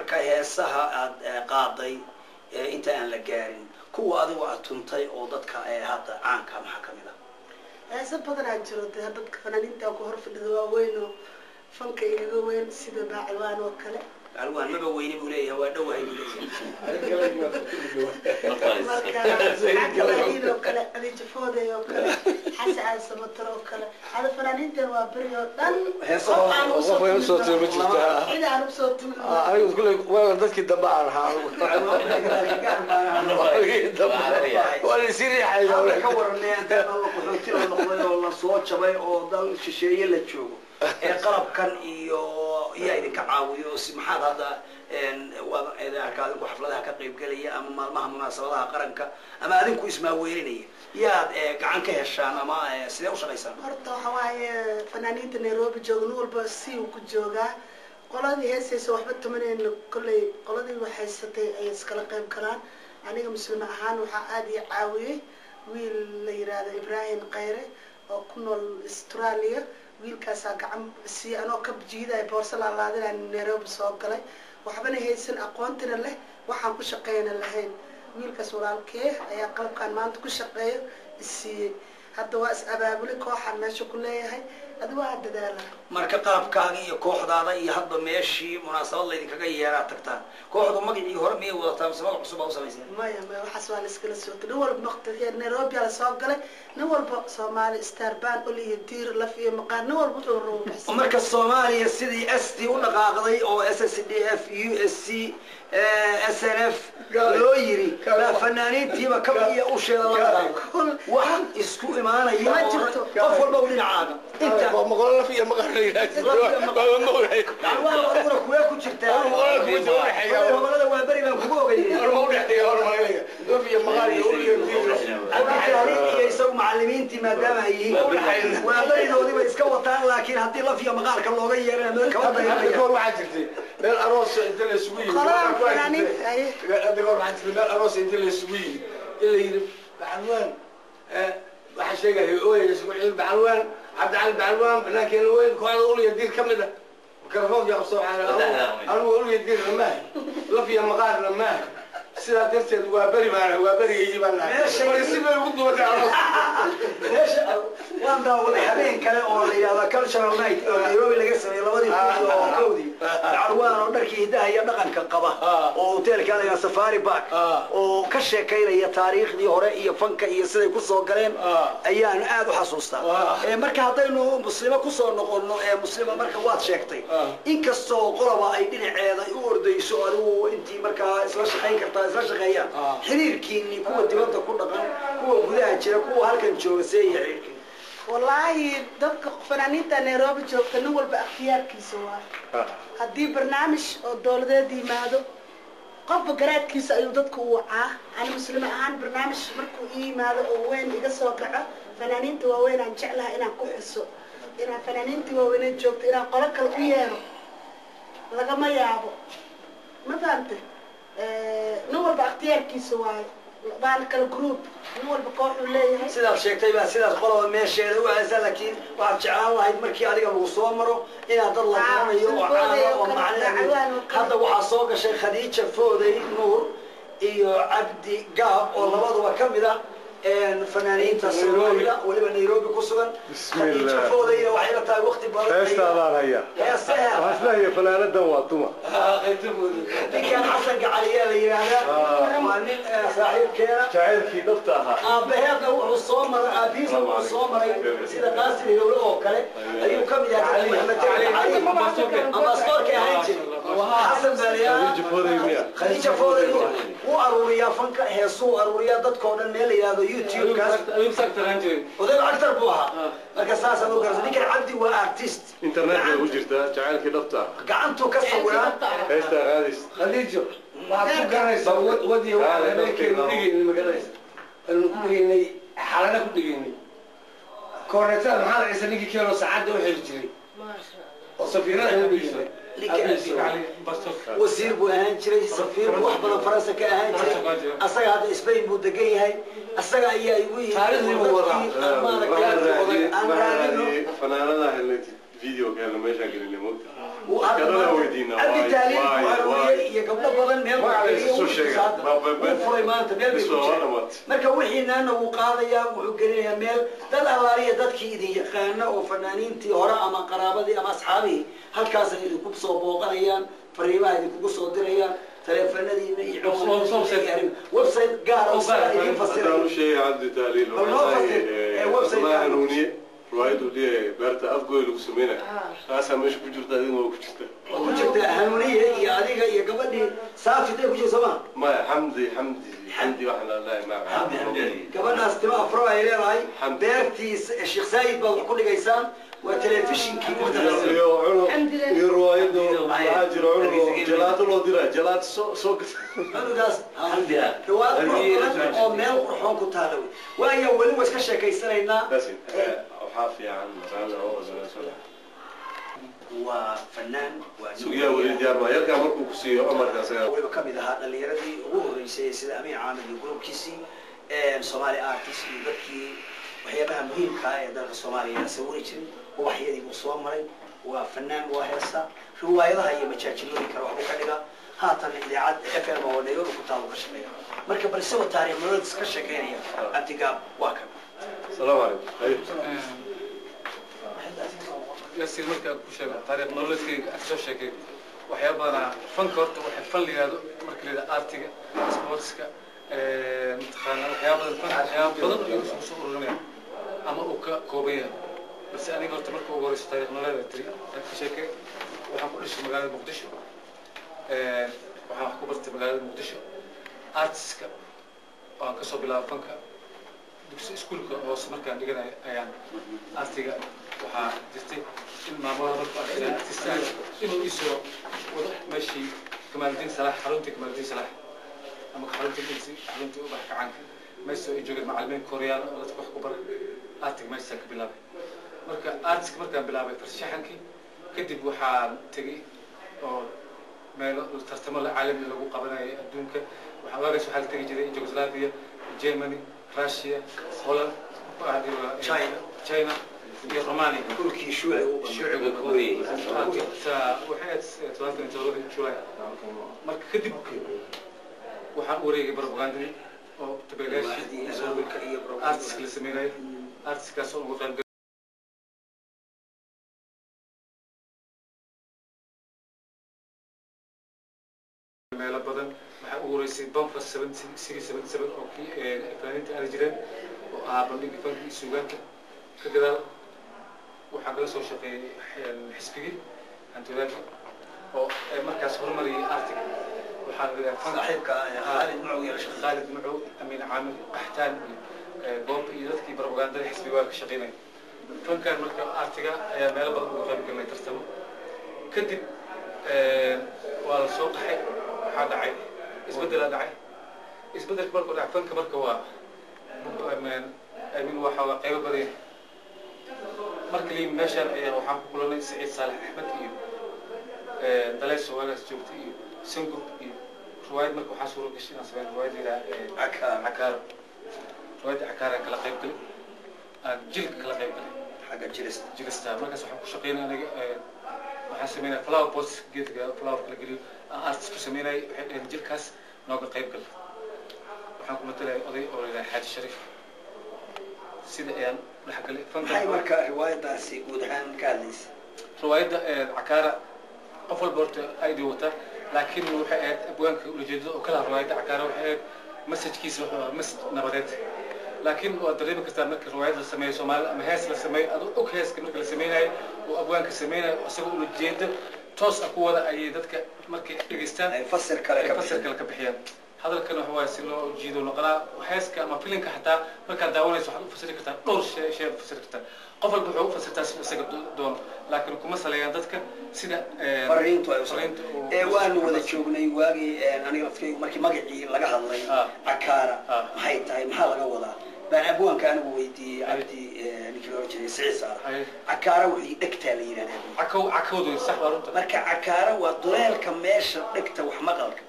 marka heesaha aad qaaday inta aan la gaarin kuwa adigu aad tuntay oo dadka hadda caanka maxaa kamid ah heesa badan aan jiro dadka fanaaniinta ku hor fadhido waa weyn oo fanka iga weyn sida Bacalwaan oo kale Bacalwaan maba weyni buu leeyahay waa dhawahay buu leeyahay oo kale adii fooday oo kale xasan samatar oo kale hada fanaaniinta waa bariyo dhan heesa oo soo tiro jirta ila aan soo tiro anigu kulay waa dadkii damba aan ahaa waa siri xayawaan ka waranayaan dad la qaxootiga noqday oo la soo jabay oo dal shisheeye la joogo qalabkan iyo idinka caawiyo si maxaad hadda waa idinku xafladaha ka qayb galaya ama maalmaha munaasabadaha qaranka ama adinku ismaaweelinaya yaad gacan ka heshaan ama sidee u shaqaysaan horta waxa waaye fanaaniinta Nairobi joogno walba si uu ku joogaa qoladii heesaysa waxba tumaneen kulay qoladii waxay satay ay iskala qayb galaan aniga muslim ahaan waxa aad ii caawiyay wiil la yiraahdo Ibrahim Qayre oo ku nool Australia wiilkaas gacan si anoo ka jiiday boorsalaa laadinaan Nairobi soo galay waxbana haysan aqoontina leh waxaan ku shaqeeyna lahayn wiilkaas walaalkee ayaa qalabkan maanta ku shaqeeyo isii hadda waa is abaabuli kooxan meesha ku leeyahay adigu waa dadaala marka qalabkaaga iyo kooxdaada iyo hadba meeshii munaasabad la idinkaga yeeraa tagtaan kooxdu magacii hore miyay wadataa mise magac cusub aa u samayseen maya waxaas waa la iskala soo nin walba maqtay Nairobi la soo galay nin walba Soomaali star band oo liya diir la fiyo maqaan nin walba wuxuu roobaysan marka Soomaaliya sidii ST u dhaqaaqday oo SSDF USC SNF loo yiri la fanaaniintiiba ka biya u sheeday wax isku imaanaya qof walba u dhinacaaga inta maqal la fiyo maqal waa kuwa ku jirtaa hawlada waa bari baan kugu ogayay ma u dhaxay hormaynaya la fiyo maqal iyo isagu macallimiintii maadaama ay yihiin waa baridoodiba iska wataan laakiin haddii la fiyo maqaalka looga yeeray meel ka wadaya goor waxa jirtay meel aroos inta la isugu yimid meel aroos inta la isugu yimid ila yiri Bacalwaan waxa sheegay ooyay isku ciil Bacalwaan عبد العال بعلوان لكن وين كان يقول يدير كمله ميكروفون يقصوا على انا اقول يدير رماه لا في مقال رماه سيدا درتي وابري معنا وابري يجي معنا يسيب الوضو وتعرف ليش وان داول حبين كلا او يلا كلشر نايت نيروبي laga sameeyay labadii oo kowdi Bacalwaan oo dharkii hidaha iyo dhaqanka qaba oo hotelka laga Safari Park oo ka sheekeynaya taariikhdii hore iyo fanka iyo siday ku soo galeen ayaan aad u xasuustaa marka hadaynu muslima ku soo noqono muslima marka waad sheegtay inkastoo qolaba ay dhinaceeda u ordayso adigu intii marka isla shaqeyn kartaa isla shaqeeyaan xiriirkiini kuwa dibadda ku dhaqan kuwa gudaha jira kuwa halkan jooga seeyay والله دبك فنانينتا نيروبي joogta nin walba akhtiyaarkiisa waa hadii barnaamij oo dawladeed yimaado qofba garaadkiisa ayuu dadku u wacaa ana muslim ahaan barnaamij markuu yimaado oo weyn iga soo kaco fanaaniinta waa weyn aan jeclahay inaan ku xiso inaan fanaaniinta waa weyn joogto inaan qolo kale u yeero laga ma yaabo ma fahamtay nin walba akhtiyaarkiisa waa بارك الجروب نقول بقوله ليه سيدا شيكتي بس سيدا قلوا ماشي وعزة لكن واحد شعار الله يدمركي عليك الوصومرو إلى ضل يوم وعلى ومعنا هذا وعصوق شيء خديجة فودي نور إيو عبدي قاب والله وضع كم ذا فنانين تصويروا ولا نيروبي كسرا خديجة فودي وحيلتها وقت برد هسه الله هيا هسه هي فلانة دواتوما كان حسن عليا لي هذا وانين صاحب كيرا شاعر في ضبطها بهذا وصومر ابيس وصومر سيده قاسم يقول او كله ايو كم يا علي محمد علي اما صورك هانجي حسن باليا خديجه فوري واروريا فنك هيسو اروريا ددكو دن مeel yiraahdo youtube kaas ayuu saktaran jiray oday actor buu ahaa marka saas aan u garso ninka Cabdi waa artist internet ku jirta jacaylkii dhabta gacantu ka sawiraa heesta qaadis khadiijo waxa ku garanaysa wadi waxa leeyahay digin magaalada anu ku dhignay xalana ku dhignay koreetada maxaa la isla nigi kiro saacada u xil jiray oo safiirada ay dhignay وزير بوهان شري سفير وحبنا فرنسا كأهان شري أصلا هذا إسبانيا بودجي هاي أصلا أيه يبوي تاريخ اللي هو أنا فنانة اللي فيديو كان لما يجي قال لي موت وهذا ودينا عندي تعليم وعلوية قبل بدن ميل وفري ما أنت ميل بيكون مركب وحينا أنه وقاضي وعقرية ميل ده الأوارية ده كيدي يقانا وفنانين تيهرا أما قرابتي أما أصحابي هالكاس اللي كوبسو بوقنيان فريما اللي كوبسو دريان تلفندي يعوم ويب سايت قارة وصار شيء عندي تحليل ويب سايت روايد ودي بارتا أفقو اللي بسمينه أسا مش بجرت هذين ما كنت هنونية يا أديك يا قبلي سافي ده كوجي زمان ما حمدي وحنا الله ما قبلنا استماع فروع إلى راي بيرتي الشيخ سيد بل كل جيسان وتلفزيون كيبورد الحمد لله روايد وهاجر علو جلات الله ديره جلات سوق أنا داس الحمد لله روايد أو ميل قرحون كتالوي وهي أول وش كشة كيسرينا بس حافي عن مثلا هو وفنان سويا ولد يار ما يرجع مركو كسي عمر كاسي ويبقى كم إذا هذا اللي يردي هو رئيس سلامي عامل يقول كيسي صومالي آرتيس يبكي وحيابها مهم كاية دار الصومالية سويتشن وحيادي بصوام مري وفنان وهيسا روايضها هي مشاكلون كروح بكذا هاتن اللي عاد FM ولا يورو كتاب وكشمية مركب برسوا تاريخ مرد سكشة كينيا انتقام واكب السلام عليكم يصير مركب كشمية تاريخ مرد كي أكثر شيء وحيابنا فنكرت وحفل لي هذا مركب آرتيكا سبورتسكا متخانة وحيابنا الفن حياب بدل يوصل رجمية أما كوبية بس أنا قلت مركب وقريش تاريخ مرد تري شيء وحنقولش مقالة مقدشة waxaan wax ku bartay magaalada muqdisho artiska waan ka soo bilaabay fanka dugsi iskuulka hoose markaan dhiganay ayaan artiga waxaa jirtay in maamulaha marka artista inuu isoo wado meeshii Kamaaldiin Salax xaruntii Kamaaldiin Salax ama xaruntii ubax kacanka meesha ay joogeen macallimiin Koreaan oo dadka wax ku baray artiga meesha ka bilaabay marka artiska markaan bilaabay farshaxankii kadib waxaan tagay oo مال الترتمل العالمي اللي هو قبلنا الدنيا وحواجز وحال تيجي يوغوسلافيا جيرماني روسيا هولندا تشاينا رومانيا تركيا شيوعي كوري وحياة تلانتين تورودي شوي مرك كدب وحان أوريجي بروباغاندي أو تبيلاش أرتس اللي سميناه أرتس كاسون وغان ميلا بدن waxaa ugu horeysay Bamford 77 oo fanaaniinta aan jireen oo bandhigii fanka iyo suugaanta ka gadaal waxaa kala soo shaqeeyay xisbigii hantiwadaagii oo markaas horumariyay artiga waxaa la yidhaha saaxiibka Khalid Macow Amin Caamir Qaxtaan goob iyo dadkii propagandada xisbiga waa ka shaqeynay fankan marka artiga ayaa meelo badan uga qayb galnay tartamo kadib waa la soo qaxay waxaa dhacay isbedel dhacay isbedelka markuu dhacay fanka marka waa amin waxa qayb badan markii meeshan ayaa waxaan ku kulanay Saciid Saalax Axmed iyo dalays walaas joogtay iyo sangub iyo riwaayad marka waxaa suuro gashay inaan sameeyo riwaayad cakaar riwaayad cakaar kala qayb galay aan jilka kala qayb galay xagga jilista markaas waxaan ku shaqeynay aniga waxaan sameynay flower pots geedka flower kala geliyo artist ku sameynay jilkaas nooga qayb gal waxaan ku matalay oday oo la Xaaji Shariif sida ayaan dhex galay fanka maxay marka riwaayadaasi guud ahaan ka hadlaysa riwaayada cakaara qof walba horta ay wata laakiin waxay ahayd abwaanka ujeedada oo kala riwaayada cakaara waxay ahayd message-kiisa wuxuu ahaa message nabadeed laakiin waa dareemi kartaa marka riwaayad la sameeyo Soomaali ama hees la sameeyo adoo og heeska marka la sameynayo oo abwaanka sameynayo asagoo ujeedada toos ku wada ay dadka markay dhageystaan ay fasir kale ka bixiyaan hadalkan waxa waa si loo jiido noqonaa heeska ama filimka xataa marka daawanayso waxa u fasiri kartaa dhowr shay u fasiri kartaa qof walba wuxuu u fasirtaa si isaga doon laakiin kuma saleeyaan dadka sida fariintu ay waanu wada joognay waagi aniga lafkaygu markii magacii laga hadlay cakaara maxay tahay maxaa laga wadaa baan abwaanka anigu weydiiyey cabdi ninkii loo jeeday Saciid Saalax cakaara wixii dhegtaa la yiraahdaa cakawdu sax waa runta marka cakaara waa duleelka meesha dhegta wax maqalka